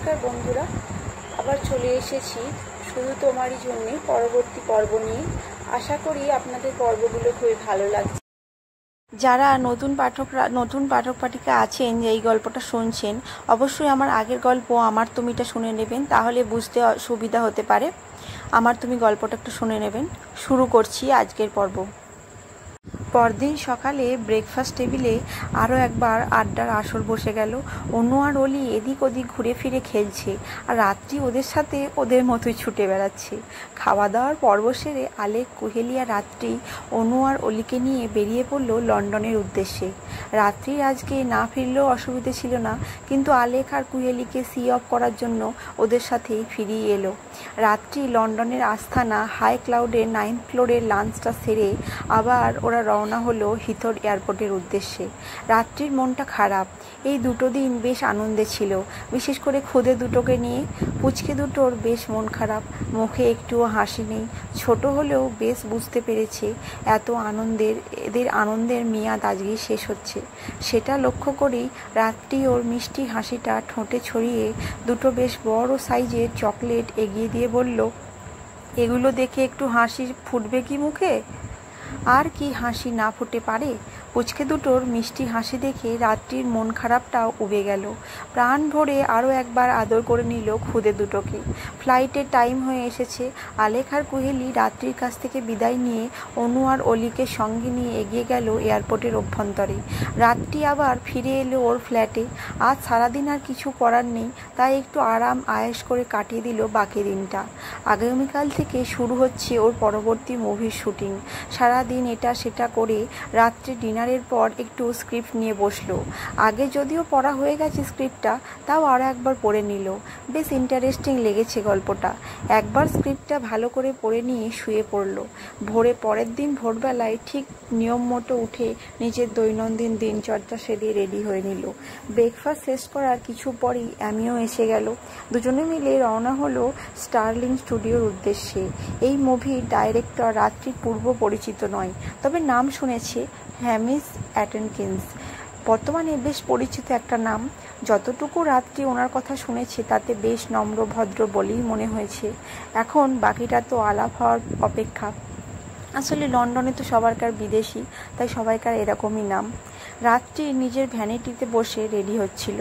নমস্কার বন্ধুরা, আবার চলে এসেছি শুধু তোমারই জন্যে পরবর্তী পর্ব নিয়ে। আশা করি আপনাদের পর্বগুলো খুবই ভালো লাগছে। যারা নতুন পাঠক পাঠিকা আছেন যে এই গল্পটা শুনছেন, অবশ্যই আমার আগের গল্প আমার তুমিটা শুনে নেবেন, তাহলে বুঝতে সুবিধা হতে পারে। আমার তুমি গল্পটা একটু শুনে নেবেন। শুরু করছি আজকের পর্ব। পরদিন সকালে ব্রেকফাস্ট টেবিলে আরও একবার আড্ডার আসর বসে গেল। অনু আর অলি এদিক ওদিক ঘুরে ফিরে খেলছে, আর রাত্রি ওদের সাথে ওদের মতোই ছুটে বেড়াচ্ছে। খাওয়া দাওয়ার পর্ব সেরে আলেক, কুহেলি আর রাত্রি অনু আর অলিকে নিয়ে বেরিয়ে পড়ল লন্ডনের উদ্দেশ্যে। রাত্রি আজকে না ফিরলেও অসুবিধে ছিল না, কিন্তু আলেক আর কুহেলিকে সি অফ করার জন্য ওদের সাথেই ফিরিয়ে এলো। রাত্রি লন্ডনের আস্থানা হাই ক্লাউডের 9th ফ্লোরের লাঞ্চটা সেরে আবার ওরা রওনা হলো হিথর এয়ারপোর্টের উদ্দেশ্যে। রাত্রির মনটা খারাপ। এই দুটো দিন বেশ আনন্দে ছিল, বিশেষ করে খুদে দুটোকে নিয়ে। পুচকে দুটোর বেশ মন খারাপ, মুখে একটুও হাসি নেই। ছোট হলেও বেশ বুঝতে পেরেছে এদের আনন্দের মেয়াদ আজকেই শেষ হচ্ছে। সেটা লক্ষ্য করেই রাত্রি ওর মিষ্টি হাসিটা ঠোঁটে ছড়িয়ে দুটো বেশ বড় সাইজের চকলেট এগিয়ে দিয়ে বলল, এগুলো দেখে একটু হাসি ফুটবে কি মুখে? আর কি হাসি না ফুটে পারে? পুচকে দুটোর মিষ্টি হাসি দেখে রাত্রির মন খারাপটাও উবে গেল। প্রাণ ভরে আরও একবার আদর করে নিল খুদে দুটোকে। ফ্লাইটের টাইম হয়ে এসেছে। আলেক আর কুহেলি রাত্রির কাছ থেকে বিদায় নিয়ে অনু আর অলিকে সঙ্গে নিয়ে এগিয়ে গেল এয়ারপোর্টের অভ্যন্তরে। রাত্রি আবার ফিরে এলো ওর ফ্ল্যাটে। আজ সারাদিন আর কিছু করার নেই, তাই একটু আরাম আয়েশ করে কাটিয়ে দিল বাকি দিনটা। আগামীকাল থেকে শুরু হচ্ছে ওর পরবর্তী মুভির শুটিং। সারাদিন এটা সেটা করে রাত্রে ডিনারের পর একটু স্ক্রিপ্ট নিয়ে বসলো। আগে যদিও পড়া হয়ে গেছে স্ক্রিপ্টটা, তাও আরও একবার পড়ে নিল। বেশ ইন্টারেস্টিং লেগেছে গল্পটা। একবার স্ক্রিপ্টটা ভালো করে পড়ে নিয়ে শুয়ে পড়ল। পরের দিন ভোরবেলায় ঠিক নিয়ম মতো উঠে নিজের দৈনন্দিন দিনচর্যা সেরে রেডি হয়ে নিল। ব্রেকফাস্ট শেষ করার কিছু পরই অ্যামিও এসে গেল। দুজনে মিলে রওনা হলো স্টার্লিং স্টুডিওর উদ্দেশ্যে। এই মুভির ডাইরেক্টর রাত্রির পূর্ব পরিচিত নয়, তবে নাম শুনেছে, হ্যামিশ অ্যাটকিন্স। বর্তমানে বেশ পরিচিত একটা নাম। যতটুকু রাত্রি ওনার কথা শুনেছে তাতে বেশ নম্র ভদ্র বলেই মনে হয়েছে। এখন বাকিটা তো আলাপ হওয়ার অপেক্ষা। আসলে লন্ডনে তো সবারকার বিদেশি, তাই সবাইকার এরকমই নাম। রাত্রি নিজের ভ্যানিটিতে বসে রেডি হচ্ছিল।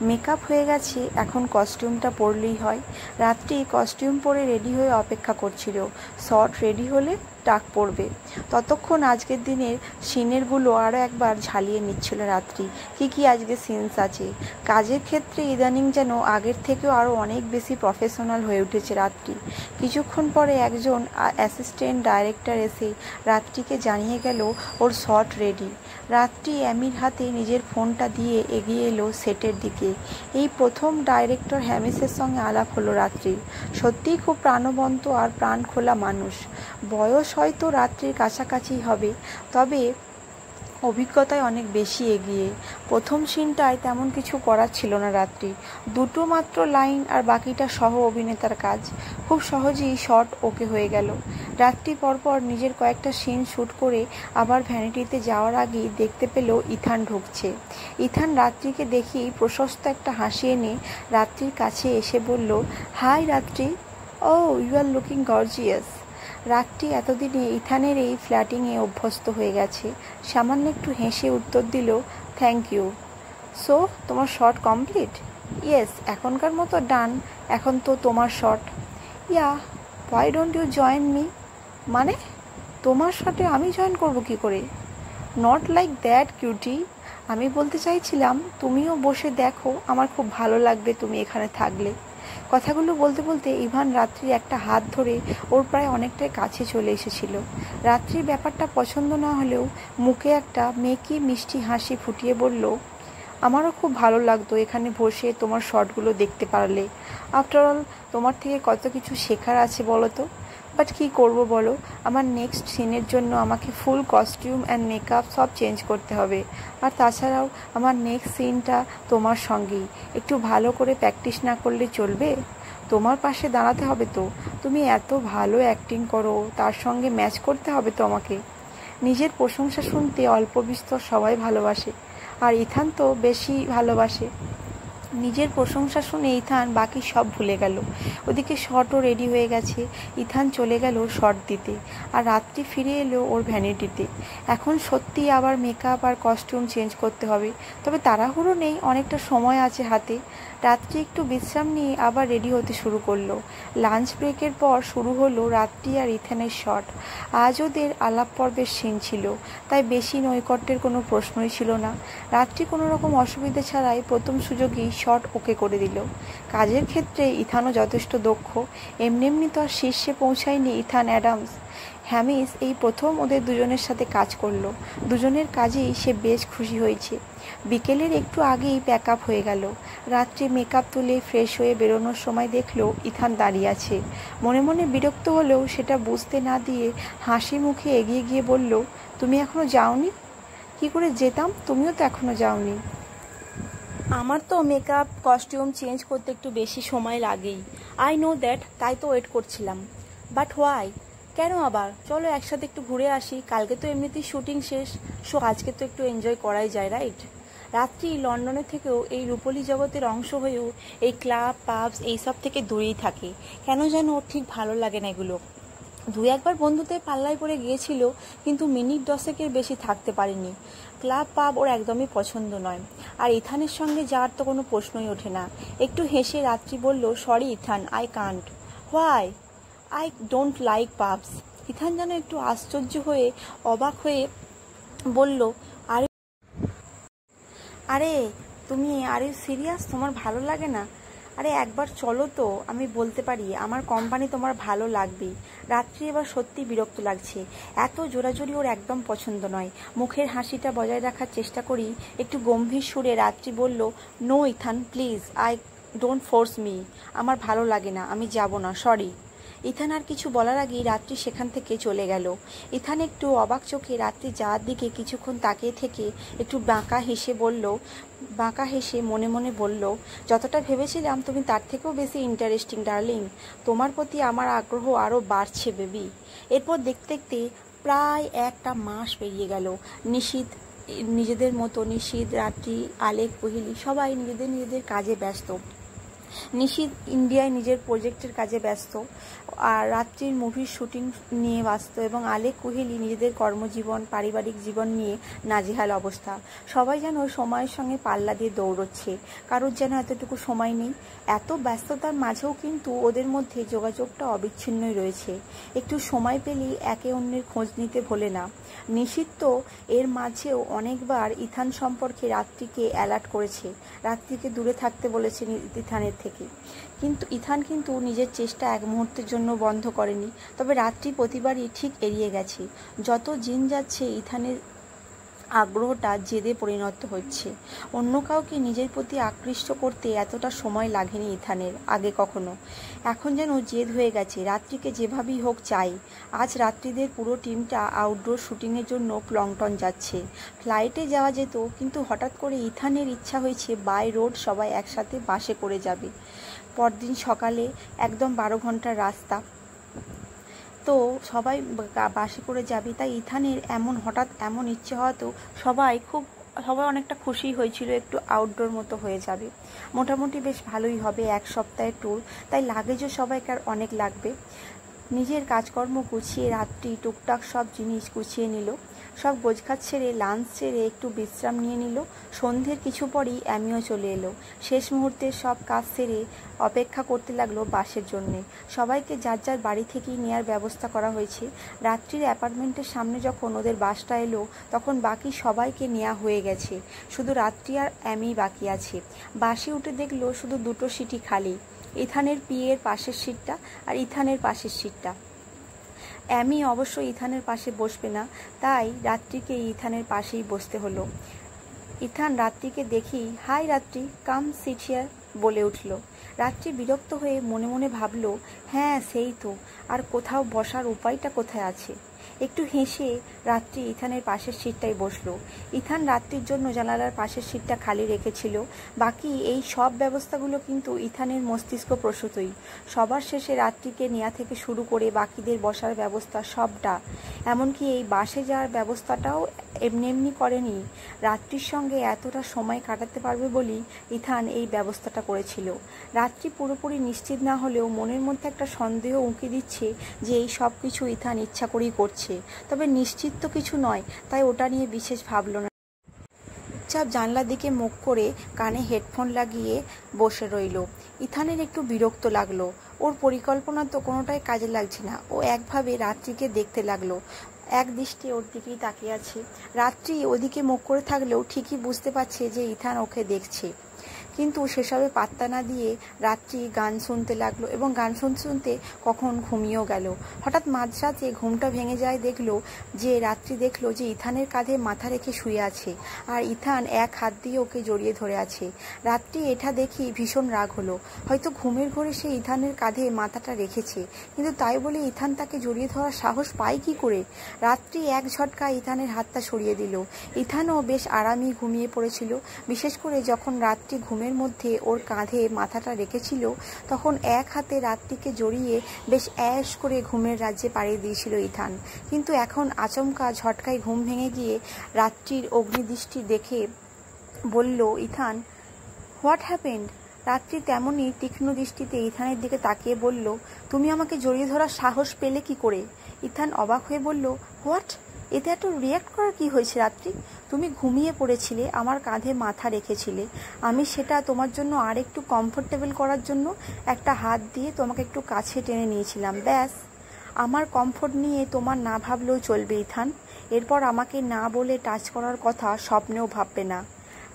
মেকআপ হয়ে গেছে, এখন কস্টিউমটা পরলেই হয়। রাত্রি কস্টিউম পরে রেডি হয়ে অপেক্ষা করছিল। শর্ট রেডি হলে টাক পড়বে। ততক্ষণ আজকের দিনের সিনেরগুলো আরও একবার ঝালিয়ে নিচ্ছিল রাত্রি। কি আজকে সিনস আছে। কাজের ক্ষেত্রে ইদানিং যেন আগের থেকেও আরও অনেক বেশি প্রফেশনাল হয়ে উঠেছে রাত্রি। কিছুক্ষণ পরে একজন অ্যাসিস্ট্যান্ট ডাইরেক্টর এসে রাত্রিকে জানিয়ে গেল ওর শট রেডি। রাত্রি অ্যামির হাতে নিজের ফোনটা দিয়ে এগিয়ে এলো সেটের দিকে। এই প্রথম ডাইরেক্টর হ্যামিশের সঙ্গে আলাপ হলো রাত্রির। সত্যিই খুব প্রাণবন্ত আর প্রাণ খোলা মানুষ। বয়স হয়তো রাত্রির কাছাকাছি হবে, তবে অভিজ্ঞতায় অনেক বেশি এগিয়ে। প্রথম সিনটায় তেমন কিছু করার ছিল না রাত্রি, দুটো মাত্র লাইন আর বাকিটা সহ অভিনেতার কাজ। খুব সহজেই শট ওকে হয়ে গেল। রাত্রি পরপর নিজের কয়েকটা সিন শ্যুট করে আবার ভ্যানিটিতে যাওয়ার আগেই দেখতে পেল ইথান ঢুকছে। ইথান রাত্রিকে দেখেই প্রশস্ত একটা হাসি এনে রাত্রির কাছে এসে বলল, হাই রাত্রি, ও ইউ আর লুকিং গর্জিয়াস। রাত্রি এতদিনে ইথানের এই ফ্ল্যাটিংয়ে অভ্যস্ত হয়ে গেছে। সামান্য একটু হেসে উত্তর দিল, থ্যাংক ইউ। সো তোমার শট কমপ্লিট? ইয়েস, এখনকার মতো ডান। এখন তো তোমার shot. Yeah, why don't you join me? মানে তোমার শটে আমি জয়েন করব কি করে? Not like that cutie. আমি বলতে চাইছিলাম তুমিও বসে দেখো, আমার খুব ভালো লাগবে তুমি এখানে থাকলে। কথাগুলো বলতে বলতে ইভান রাত্রির একটা হাত ধরে ওর প্রায় অনেকটাই কাছে চলে এসেছিল। রাত্রির ব্যাপারটা পছন্দ না হলেও মুখে একটা মেকি মিষ্টি হাসি ফুটিয়ে বলল, আমারও খুব ভালো লাগতো এখানে বসে তোমার শটগুলো দেখতে পারলে। আফটারঅল তোমার থেকে কত কিছু শেখার আছে বলো তো। বাট কী করবো বলো, আমার নেক্সট সিনের জন্য আমাকে ফুল কস্টিউম অ্যান্ড মেকআপ সব চেঞ্জ করতে হবে। আর তাছাড়াও আমার নেক্সট সিনটা তোমার সঙ্গেই। একটু ভালো করে প্র্যাকটিস না করলে চলবে? তোমার পাশে দাঁড়াতে হবে তো। তুমি এত ভালো অ্যাক্টিং করো, তার সঙ্গে ম্যাচ করতে হবে তো আমাকে। নিজের প্রশংসা শুনতে অল্প বিস্তর সবাই ভালোবাসে, আর ইথান তো বেশি ভালোবাসে। নিজের প্রশংসা শুনে ইথান বাকি সব ভুলে গেল। ওদিকে শটও রেডি হয়ে গেছে। ইথান চলে গেল শট দিতে, আর রাত্রি ফিরে এলো ওর ভ্যানিটিতে। এখন সত্যি আবার মেকআপ আর কস্টিউম চেঞ্জ করতে হবে, তবে তাড়াহুড়ো নেই, অনেকটা সময় আছে হাতে। রাত্রি একটু বিশ্রাম নিয়ে আবার রেডি হতে শুরু করলো। লাঞ্চ ব্রেকের পর শুরু হলো রাত্রি আর ইথানের শট। আজ ওদের আলাপ পর্বের সিন ছিল, তাই বেশি নৈকট্যের কোনো প্রশ্নই ছিল না। রাত্রি কোনো রকম অসুবিধা ছাড়াই প্রথম সুযোগেই শট ওকে করে দিল। কাজের ক্ষেত্রে ইথানও যথেষ্ট দক্ষ। এমনি তো আর শীর্ষে পৌঁছায়নি ইথান অ্যাডামস। হ্যামিস এই প্রথম ওদের দুজনের সাথে কাজ করলো। দুজনের কাজেই সে বেশ খুশি হয়েছে। বিকেলের একটু আগেই প্যাক আপ হয়ে গেল। রাত্রে মেকআপ তুলে ফ্রেশ হয়ে বেরোনোর সময় দেখলো ইথান দাঁড়িয়ে আছে। মনে মনে বিরক্ত হলেও সেটা বুঝতে না দিয়ে হাসি মুখে এগিয়ে গিয়ে বলল, তুমি এখনো যাওনি? কি করে যেতাম, তুমিও তো এখনো যাওনি। আমার তো মেকআপ কস্টিউম চেঞ্জ করতে একটু বেশি সময় লাগেই। আই নো দ্যাট, তাই তো ওয়েট করছিলাম। But why? কেন আবার? চলো একসাথে একটু ঘুরে আসি, কালকে তো এমনিতেই শুটিং শেষ, সো আজকে তো একটু এনজয় করাই যায়, রাইট? রাত্রি লন্ডনের থেকেও এই রূপলী জগতের অংশ হয়েও এই ক্লাব পাবস এইসব থেকে দূরেই থাকে। কেন যেন ওর ঠিক ভালো লাগে না এগুলো। দুই একবার বন্ধুদের পাল্লায় পড়ে গিয়েছিল, কিন্তু মিনিট 10 বেশি থাকতে পারেনি। ক্লাব পাব ওর একদমই পছন্দ নয়, আর ইথানের সঙ্গে যাওয়ার তো কোনো প্রশ্নই ওঠে না। একটু হেসে রাত্রি বলল, sorry Ethan, I can't. Why? I don't like pubs. Ethan যেন একটু আশ্চর্য হয়ে অবাক হয়ে বলল, আরে আরে তুমি আর ইউ সিরিয়াস? তোমার ভালো লাগে না? আরে একবার চলো তো, আমি বলতে পারি আমার কোম্পানি তোমার ভালো লাগবেই। রাত্রি এবার সত্যি বিরক্ত লাগছে। এত জোরাজোরি ওর একদম পছন্দ নয়। মুখের হাসিটা বজায় রাখার চেষ্টা করি। একটু গম্ভীর সুরে রাত্রি বলল, no Ethan please, I don't force me. আমার ভালো লাগে না, আমি যাব না, সরি। ইথান আর কিছু বলার আগেই রাত্রি সেখান থেকে চলে গেল। ইথান একটু অবাক চোখে রাত্রি যাওয়ার দিকে কিছুক্ষণ তাকিয়ে থেকে একটু বাঁকা হেসে মনে মনে বলল, যতটা ভেবেছিলাম তুমি তার থেকেও বেশি ইন্টারেস্টিং ডার্লিং। তোমার প্রতি আমার আগ্রহ আরও বাড়ছে বেবি। এরপর দেখতে দেখতে প্রায় একটা মাস পেরিয়ে গেল। নিশিত, রাত্রি, আলেক, কোহলি সবাই নিজেদের কাজে ব্যস্ত। নিশিত ইন্ডিয়ায় নিজের প্রজেক্টের কাজে ব্যস্ত, আর রাত্রির মুভির শুটিং নিয়ে ব্যস্ত, এবং আলেক, কোহলি নিজেদের কর্মজীবন পারিবারিক জীবন নিয়ে নাজেহাল অবস্থা। সবাই যেন সময়ের সঙ্গে পাল্লা দিয়ে দৌড়চ্ছে, কারোর যেন এতটুকু সময় নেই। এত ব্যস্ততার মাঝেও কিন্তু ওদের মধ্যে যোগাযোগটা অবিচ্ছিন্নই রয়েছে। একটু সময় পেলেই একে অন্যের খোঁজ নিতে ভোলে না। নিশিত তো এর মাঝেও অনেকবার ইথান সম্পর্কে রাত্রিকে অ্যালার্ট করেছে, রাত্রিকে দূরে থাকতে বলেছে ইথানের থেকে। কিন্তু ইথান নিজের চেষ্টা এক মুহূর্তের জন্য বন্ধ করেনি। তবে রাত্রি প্রতিবারই ঠিক এড়িয়ে গেছে। যত দিন যাচ্ছে ইথানের আগ্রহটা জেদে পরিণত হচ্ছে। অন্য কাউকে নিজের প্রতি আকৃষ্ট করতে এতটা সময় লাগেনি ইথানের আগে কখনো। এখন যেন জেদ হয়ে গেছে, রাত্রিকে যেভাবেই হোক চাই। আজ রাত্রিদের পুরো টিমটা আউটডোর শুটিংয়ের জন্য প্লংটন যাচ্ছে। ফ্লাইটে যাওয়া যেত, কিন্তু হঠাৎ করে ইথানের ইচ্ছা হয়েছে বাই রোড সবাই একসাথে বাসে করে যাবে। পরদিন সকালে একদম 12 ঘন্টার রাস্তা, তো সবাই বাসে করে যাবে। তাই ইথানের হঠাৎ এমন ইচ্ছে হওয়াতেও সবাই অনেকটা খুশি হয়েছিল, একটু আউটডোর মতো হয়ে যাবে, মোটামুটি বেশ ভালোই হবে, 1 সপ্তাহের ট্যুর, তাই লাগেজও সবাইকার অনেক লাগবে। নিজের কাজকর্ম গুছিয়ে রাত্রি টুকটাক সব জিনিস গুছিয়ে নিল। সব গোছগাছ ছেড়ে লাঞ্চ সেরে একটু বিশ্রাম নিয়ে নিল। সন্ধ্যের কিছু পরই অ্যামিও চলে এলো। শেষ মুহূর্তে সব কাজ সেরে অপেক্ষা করতে লাগলো বাসের জন্যে। সবাইকে যার যার বাড়ি থেকেই নেওয়ার ব্যবস্থা করা হয়েছে। রাত্রির অ্যাপার্টমেন্টের সামনে যখন ওদের বাসটা এলো, তখন বাকি সবাইকে নেওয়া হয়ে গেছে, শুধু রাত্রি আর অ্যামি বাকি আছে। বাসে উঠে দেখলো শুধু 2টো সিটই খালি, ইথানের পিয়ের পাশের সিটটা আর ইথানের পাশের সিটটা। অ্যামি অবশ্য ইথানের পাশে বসবে না, তাই রাত্রিকে ইথানের পাশেই বসতে হলো। ইথান রাত্রিকে দেখেই, হাই রাত্রি, কাম সিট হিয়ার বলে উঠল। রাত্রি বিরক্ত হয়ে মনে মনে ভাবল, হ্যাঁ সেই তো, আর কোথাও বসার উপায়টা কোথায় আছে। একটু হেসে রাত্রি ইথানের পাশের সিটটায় বসলো। ইথান রাত্রির জন্য জানালার পাশের সিটটা খালি রেখেছিল। বাকি এই সব ব্যবস্থাগুলো কিন্তু ইথানের মস্তিষ্ক প্রসূতই। সবার শেষে রাত্রিকে নেওয়া থেকে শুরু করে বাকিদের বসার ব্যবস্থা সবটা, এমনকি এই বাসে যাওয়ার ব্যবস্থাটাও এমনি এমনি করেনি। রাত্রির সঙ্গে এতটা সময় কাটাতে পারবে বলেই ইথান এই ব্যবস্থাটা করেছিল। রাত্রি পুরোপুরি নিশ্চিত না হলেও মনের মধ্যে একটা সন্দেহ উঁকি দিচ্ছে যে এই সব কিছু ইথান ইচ্ছা করেই করছে, তবে নিশ্চিত তো কিছু নয়, তাই ওটা নিয়ে বিশেষ ভাবল না। চুপচাপ জানলার দিকে মুখ করে কানে হেডফোন লাগিয়ে বসে রইল। ইথানের একটু বিরক্ত লাগলো। ওর পরিকল্পনা তো কোনোটাই কাজে লাগছে না। ও একভাবে রাত্রিকে দেখতে লাগলো, এক দৃষ্টি ওর দিকেই তাকিয়ে আছে। রাত্রি ওদিকে মুখ করে থাকলেও ঠিকই বুঝতে পারছে যে ইথান ওকে দেখছে, কিন্তু সেসবে পাত্তা না দিয়ে রাত্রি গান শুনতে লাগলো এবং গান শুনতে শুনতে কখন ঘুমিয়েও গেল। হঠাৎ মাঝরাতে ঘুমটা ভেঙে যায় রাত্রি দেখলো যে ইথানের কাঁধে মাথা রেখে শুয়ে আছে, আর ইথান এক হাত দিয়ে ওকে জড়িয়ে ধরে আছে। রাত্রি এটা দেখি ভীষণ রাগ হলো। হয়তো ঘুমের ঘোরে সে ইথানের কাঁধে মাথাটা রেখেছে, কিন্তু তাই বলে ইথান তাকে জড়িয়ে ধরার সাহস পায় কি করে? রাত্রি এক ঝটকায় ইথানের হাতটা সরিয়ে দিল। ইথানও বেশ আরামই ঘুমিয়ে পড়েছিল। বিশেষ করে যখন রাত্রি ঘুমের মধ্যে ওর কাঁধে মাথাটা রেখেছিল, তখন এক হাতে রাত্রিকে জড়িয়ে বেশ অ্যাশ করে ঘুমের রাজ্যে পাড়িয়ে দিয়েছিল ইথান। কিন্তু এখন আচমকা ঝটকায় ঘুম ভেঙে গিয়ে রাত্রির অগ্নিদৃষ্টি দেখে বলল ইথান, হোয়াট হ্যাপেন্ড? রাত্রি তেমনই তীক্ষ্ণ দৃষ্টিতে ইথানের দিকে তাকিয়ে বলল, তুমি আমাকে জড়িয়ে ধরার সাহস পেলে কি করে? ইথান অবাক হয়ে বলল, হোয়াট? এতে এত রিয়াক্ট করার কি হয়েছে রাত্রি? তুমি ঘুমিয়ে পড়েছিলে, আমার কাঁধে মাথা রেখেছিলে। আমি সেটা তোমার জন্য আর একটু কমফোর্টেবল করার জন্য একটা হাত দিয়ে তোমাকে একটু কাছে টেনে নিয়েছিলাম, ব্যাস। আমার কমফোর্ট নিয়ে তোমার না ভাবলেও চলবে ইথান। এরপর আমাকে না বলে টাচ করার কথা স্বপ্নেও ভাববে না।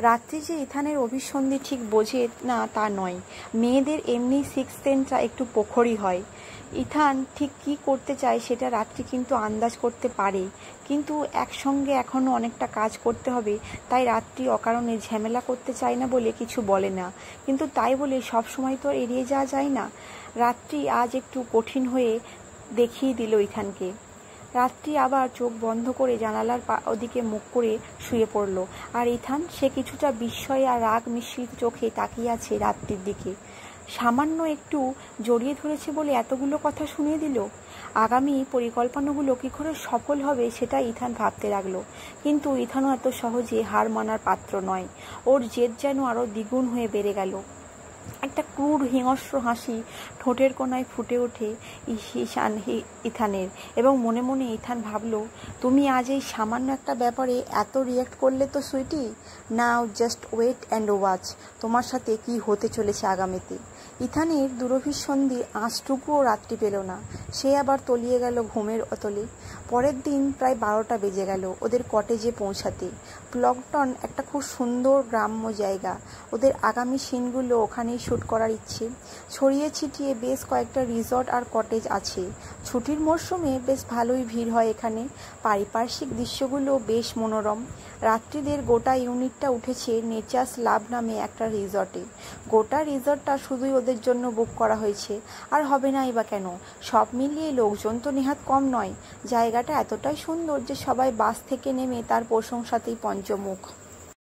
রাত্রি যে ইথানের অভিসন্ধি ঠিক বোঝে না তা নয়, মেয়েদের এমনি সিক্স সেন্সটা একটু প্রখরই হয়। ইথান ঠিক কী করতে চায় সেটা রাত্রি কিন্তু আন্দাজ করতে পারে, কিন্তু একসঙ্গে এখনও অনেকটা কাজ করতে হবে, তাই রাত্রি অকারণে ঝামেলা করতে চায় না বলে কিছু বলে না। কিন্তু তাই বলে সবসময় তো এড়িয়ে যাওয়া যায় না। রাত্রি আজ একটু কঠিন হয়ে দেখিয়ে দিল ইথানকে। রাত্রি আবার চোখ বন্ধ করে জানালার ওদিকে মুখ করে শুয়ে পড়ল, আর ইথান সে কিছুটা বিস্ময় আর রাগ মিশ্রিত চোখে তাকিয়ে আছে রাত্রির দিকে। সামান্য একটু জড়িয়ে ধরেছে বলে এতগুলো কথা শুনিয়ে দিল। আগামী পরিকল্পনাগুলো কী করে সফল হবে সেটা ইথান ভাবতে লাগলো। কিন্তু ইথানও এত সহজে হার মানার পাত্র নয়। ওর জেদ যেন আরও দ্বিগুণ হয়ে বেড়ে গেল। একটা ক্রূর হিংস্র হাসি ঠোঁটের কোণায় ফুটে ওঠে ইথানের, এবং মনে মনে ইথান ভাবল, তুমি আজ এই সামান্য একটা ব্যাপারে এত রিয়্যাক্ট করলে তো সুইটি, নাও জাস্ট ওয়েট অ্যান্ড ওয়াচ তোমার সাথে কি হতে চলেছে আগামীতে। ইথানের দুরভিসন্ধির আঁচটুকুও রাত্রি পেল না। সে আবার তলিয়ে গেল ঘুমের অতলে। পরের দিন প্রায় 12টা বেজে গেল ওদের কটেজে পৌঁছাতে। প্লগটন একটা খুব সুন্দর গ্রাম্য জায়গা। ওদের আগামী সিনগুলো ওখানেই শ্যুট করার ইচ্ছে। ছড়িয়ে ছিটিয়ে বেশ কয়েকটা রিসর্ট আর কটেজ আছে। ছুটির মরশুমে বেশ ভালোই ভিড় হয় এখানে। পারিপার্শ্বিক দৃশ্যগুলো বেশ মনোরম। রাত্রিদের গোটা ইউনিটটা উঠেছে নেচার্স লাভ নামে একটা রিসর্টে। গোটা রিসর্টটা শুধুই ওদের জন্য বুক করা হয়েছে, আর হবে নাই বা কেন? সব মিলিয়ে লোকজন তো নেহাত কম নয়। জায়গাটা এতটাই সুন্দর যে সবাই বাস থেকে নেমে তার প্রশংসাতেই পঞ্চমুখ।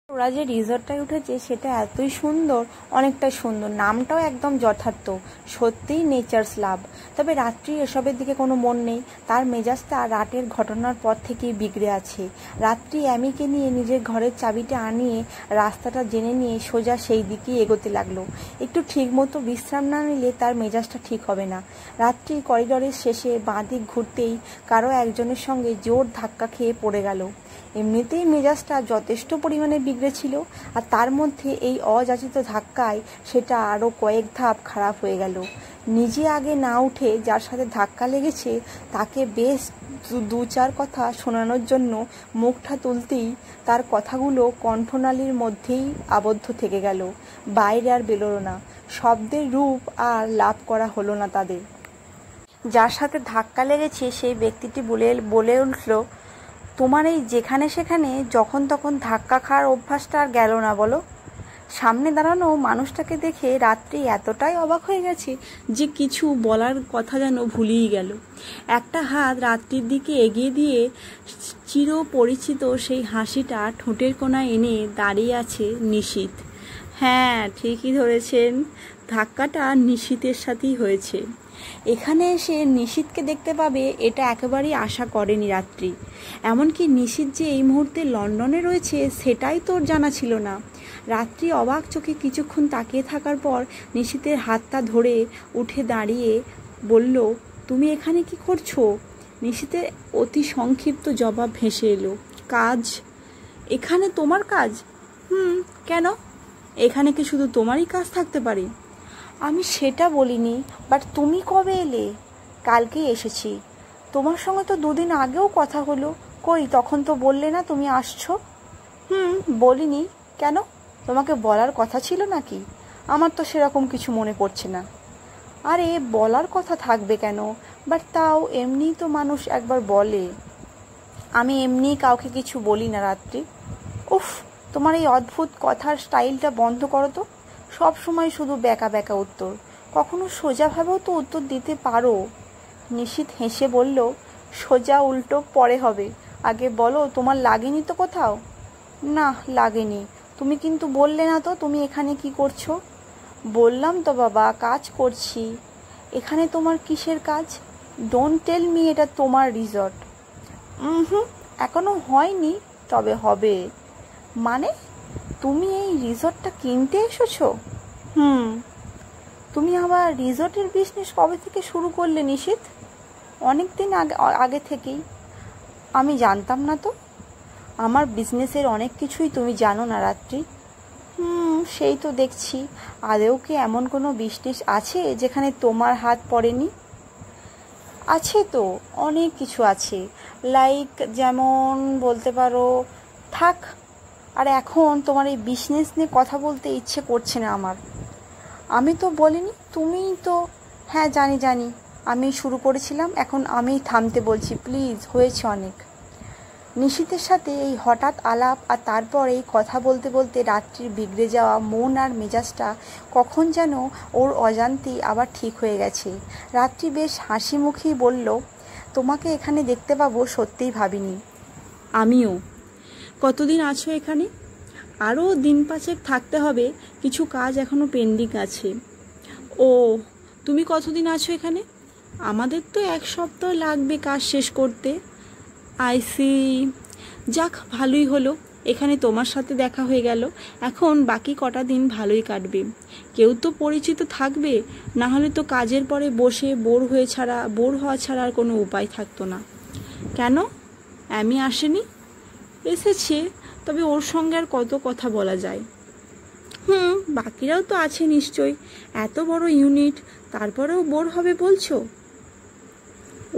ওরা যে রিসর্টটায় উঠেছে সেটা এতই সুন্দর, অনেকটাই সুন্দর, নামটাও একদম যথার্থ, সত্যিই নেচার্স লাভ। তবে রাত্রি এসবের দিকে কোনো মন নেই। তার মেজাজটা রাতের ঘটনার পর থেকেই বিগড়ে আছে। রাত্রি অ্যামিকে নিয়ে নিজের ঘরের চাবিটা আনিয়ে রাস্তাটা জেনে নিয়ে সোজা সেই দিকেই এগোতে লাগলো। একটু ঠিকমতো বিশ্রাম না নিলে তার মেজাজটা ঠিক হবে না। রাত্রি করিডরের শেষে বাঁ দিক ঘুরতেই কারো একজনের সঙ্গে জোর ধাক্কা খেয়ে পড়ে গেল। এমনিতেই মেজাজটা যথেষ্ট পরিমাণে বিগড়েছিল, আর তার মধ্যে এই অযাচিত ধাক্কায় সেটা আরও কয়েক ধাপ খারাপ হয়ে গেল। নিজে আগে না উঠে যার সাথে ধাক্কা লেগেছে তাকে বেশ দু চার কথা শোনানোর জন্য মুখটা তুলতেই তার কথাগুলো কণ্ঠনালীর মধ্যেই আবদ্ধ থেকে গেল, বাইরে আর বেরোলো না। শব্দের রূপ আর লাভ করা হলো না তাদের। যার সাথে ধাক্কা লেগেছে সেই ব্যক্তিটি বলে উঠল, তোমার এই যেখানে সেখানে যখন তখন ধাক্কা খাওয়ার অভ্যাসটা আর গেল না বলো? সামনে দাঁড়ানো মানুষটাকে দেখে রাত্রি এতটাই অবাক হয়ে গেছে যে কিছু বলার কথা যেন ভুলেই গেল। একটা হাত রাত্রির দিকে এগিয়ে দিয়ে চির পরিচিত সেই হাসিটা ঠোঁটের কোণায় এনে দাঁড়িয়ে আছে নিশীথ। হ্যাঁ, ঠিকই ধরেছেন, ধাক্কাটা নিশীথের সাথেই হয়েছে। এখানে এসে নিশীথকে দেখতে পাবে এটা একেবারেই আশা করেনি রাত্রি। এমনকি নিশীথ যে এই মুহূর্তে লন্ডনে রয়েছে সেটাই তোর জানা ছিল না। রাত্রি অবাক চোখে কিছুক্ষণ তাকিয়ে থাকার পর নিশীথের হাতটা ধরে উঠে দাঁড়িয়ে বলল, তুমি এখানে কি করছো? নিশীথের অতি সংক্ষিপ্ত জবাব ভেসে এলো, কাজ। এখানে তোমার কাজ? কেন? এখানে কি শুধু তোমারই কাজ থাকতে পারে? আমি সেটা বলিনি, বাট তুমি কবে এলে? কালকেই এসেছি। তোমার সঙ্গে তো 2 দিন আগেও কথা হলো, কই তখন তো বললে না তুমি আসছো। বলিনি। কেন? তোমাকে বলার কথা ছিল নাকি? আমার তো সেরকম কিছু মনে পড়ছে না। আরে বলার কথা থাকবে কেন, বাট তাও এমনি তো মানুষ একবার বলে। আমি এমনি কাউকে কিছু বলি না রাত্রি। উফ, তোমার এই অদ্ভুত কথার স্টাইলটা বন্ধ করো তো। সব সময় শুধু ব্যাকা ব্যাকা উত্তর, কখনো সোজাভাবেও তো উত্তর দিতে পারো। নিশীথ হেসে বলল, সোজা উল্টো পরে হবে, আগে বলো তোমার লাগেনি তো কোথাও? না লাগেনি। তুমি কিন্তু বললে না তো তুমি এখানে কি করছো। বললাম তো বাবা, কাজ করছি। এখানে তোমার কিসের কাজ? ডোন্ট টেল মি এটা তোমার রিসর্ট। এখনো হয়নি, তবে হবে। মানে তুমি এই রিসর্টটা কিনতে এসেছো? তুমি আবার রিসর্টের বিজনেস কবে থেকে শুরু করলে নিশীথ? অনেক দিন আগে থেকেই। আমি জানতাম না তো। আমার বিজনেসের অনেক কিছুই তুমি জানো না রাত্রি। সেই তো দেখছি। আদেও কি এমন কোনো বিজনেস আছে যেখানে তোমার হাত পড়েনি? আছে তো, অনেক কিছু আছে। লাইক যেমন বলতে পারো। থাক, আর এখন তোমার এই বিজনেস নিয়ে কথা বলতে ইচ্ছে করছে না আমার। আমি তো বলিনি, তুমিই তো। হ্যাঁ জানি, আমি শুরু করেছিলাম, এখন আমি থামতে বলছি প্লিজ, হয়েছে অনেক। নিশীথের সাথে এই হঠাৎ আলাপ আর তারপর এই কথা বলতে বলতে রাত্রির বিগড়ে যাওয়া মন আর মেজাজটা কখন যেন ওর অজান্তেই আবার ঠিক হয়ে গেছে। রাত্রি বেশ হাসি মুখেই বলল, তোমাকে এখানে দেখতে পাবো সত্যিই ভাবিনি। আমিও। কতদিন আছো এখানে? আরও দিন 5 থাকতে হবে, কিছু কাজ এখনও পেন্ডিং আছে। ও, তুমি কতদিন আছো এখানে? আমাদের তো 1 সপ্তাহ লাগবে কাজ শেষ করতে। আইসি। যাক, ভালোই হলো, এখানে তোমার সাথে দেখা হয়ে গেল। এখন বাকি কটা দিন ভালোই কাটবে। কেউ তো পরিচিত থাকবে, না হলে তো কাজের পরে বসে বোর হওয়া ছাড়া আর কোনো উপায় থাকতো না। কেন? আমি আসেনি? এসেছে, তবে ওর সঙ্গে আর কত কথা বলা যায়। বাকিরাও তো আছে নিশ্চয়ই। এত বড় ইউনিট, তারপরেও বোর হবে বলছো?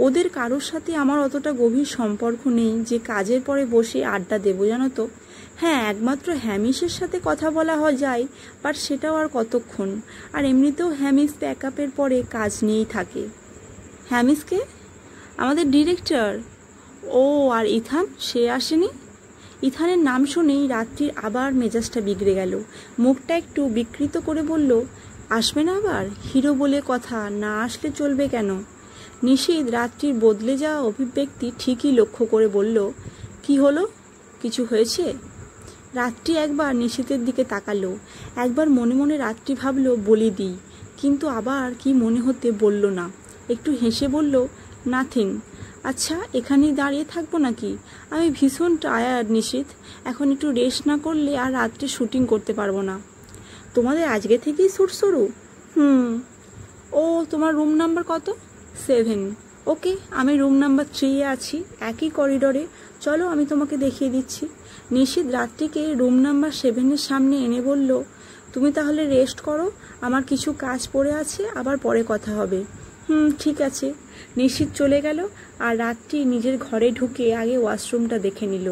ওদের কারোর সাথে আমার অতটা গভীর সম্পর্ক নেই যে কাজের পরে বসে আড্ডা দেবো, জানো তো। হ্যাঁ, একমাত্র হ্যামিশের সাথে কথা বলা যায়, বাট সেটাও আর কতক্ষণ। আর এমনিতেও হ্যামিশ প্যাকআপের পরে কাজ নিয়েই থাকে। হ্যামিশকে? আমাদের ডিরেক্টর। ও, আর ইথান, সে আসেনি? ইথানের নাম শুনেই রাত্রির আবার মেজাজটা বিগড়ে গেল। মুখটা একটু বিকৃত করে বলল, আসবে না আবার? হিরো বলে কথা, না আসলে চলবে কেন? নিশীথ রাত্রির বদলে যাওয়া অভিব্যক্তি ঠিকই লক্ষ্য করে বলল, কি হলো? কিছু হয়েছে? রাত্রি একবার নিশীথের দিকে তাকালো। একবার মনে মনে রাত্রি ভাবলো বলি দিই, কিন্তু আবার কি মনে হতে বলল না। একটু হেসে বলল, নাথিং। আচ্ছা, এখানেই দাঁড়িয়ে থাকবো নাকি? আমি ভীষণ টায়ার্ড নিশীথ, এখন একটু রেস্ট না করলে আর রাত্রে শুটিং করতে পারবো না। তোমাদের আজকে থেকেই শ্যুট শুরু? ও, তোমার রুম নাম্বার কত? 7। ওকে, আমি রুম নাম্বার 3-এ আছি, একই করিডোরে। চলো, আমি তোমাকে দেখিয়ে দিচ্ছি। নিশীথ রাত্রিকে রুম নাম্বার 7-এর সামনে এনে বলল, তুমি তাহলে রেস্ট করো, আমার কিছু কাজ পড়ে আছে, আবার পরে কথা হবে। ঠিক আছে। নিশীথ চলে গেল আর রাত্রি নিজের ঘরে ঢুকে আগে ওয়াশরুমটা দেখে নিল।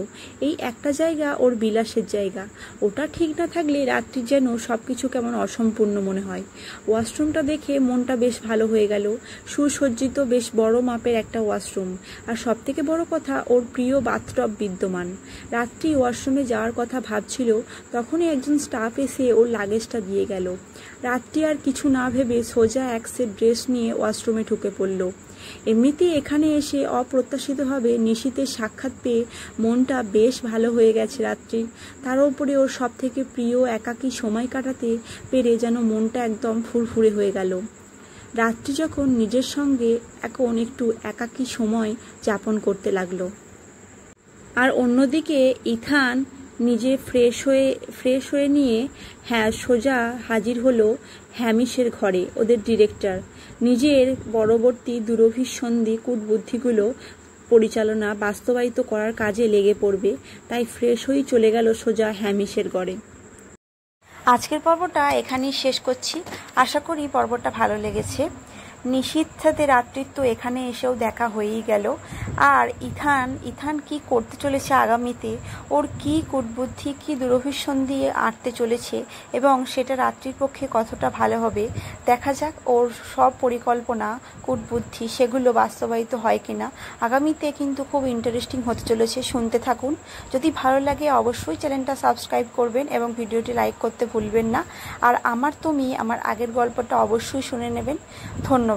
এই একটা জায়গা ওর বিলাসের জায়গা, ওটা ঠিক না থাকলে রাত্রির যেন সব কিছু কেমন অসম্পূর্ণ মনে হয়। ওয়াশরুমটা দেখে মনটা বেশ ভালো হয়ে গেল। সুসজ্জিত বেশ বড় মাপের একটা ওয়াশরুম, আর সব থেকে বড় কথা ওর প্রিয় বাথটব বিদ্যমান। রাত্রি ওয়াশরুমে যাওয়ার কথা ভাবছিল, তখনই একজন স্টাফ এসে ওর লাগেজটা দিয়ে গেল। রাত্রি আর কিছু না ভেবে সোজা এক সেট ড্রেস নিয়ে ওয়াশরুমে ঢুকে পড়ল। এমনিতেই এখানে এসে অপ্রত্যাশিতভাবে নিশীথের সাক্ষাৎ পেয়ে মনটা বেশ ভালো হয়ে গেছে রাত্রির। তার উপরে ওর সব থেকে প্রিয় একাকী সময় কাটাতে পেরে যেন মনটা একদম ফুরফুরে হয়ে গেল। রাত্রি যখন নিজের সঙ্গে এখন একটু একাকী সময় যাপন করতে লাগলো। আর অন্যদিকে ইথান নিজে ফ্রেশ হয়ে নিয়ে সোজা হাজির হলো হ্যামিশের ঘরে। ওদের ডিরেক্টর নিজের পরবর্তী দুরভিসন্ধি কূটবুদ্ধিগুলো পরিচালনা বাস্তবায়িত করার কাজে লেগে পড়বে, তাই ফ্রেশ হয়েই চলে গেল সোজা হ্যামিশের ঘরে। আজকের পর্বটা এখানেই শেষ করছি। আশা করি পর্বটা ভালো লেগেছে। নিশীথ সাথে রাত্রির তো এখানে এসেও দেখা হয়েই গেল। আর ইথান কি করতে চলেছে আগামীতে, ওর কি কূটবুদ্ধি কি দুরভিসন্ধি আঁটতে চলেছে এবং সেটা রাত্রির পক্ষে কতটা ভালো হবে দেখা যাক। ওর সব পরিকল্পনা কূটবুদ্ধি সেগুলো বাস্তবায়িত হয় কিনা আগামীতে কিন্তু খুব ইন্টারেস্টিং হতে চলেছে। শুনতে থাকুন। যদি ভালো লাগে অবশ্যই চ্যানেলটা সাবস্ক্রাইব করবেন এবং ভিডিওটি লাইক করতে ভুলবেন না। আর আমার আগের গল্পটা অবশ্যই শুনে নেবেন। ধন্যবাদ।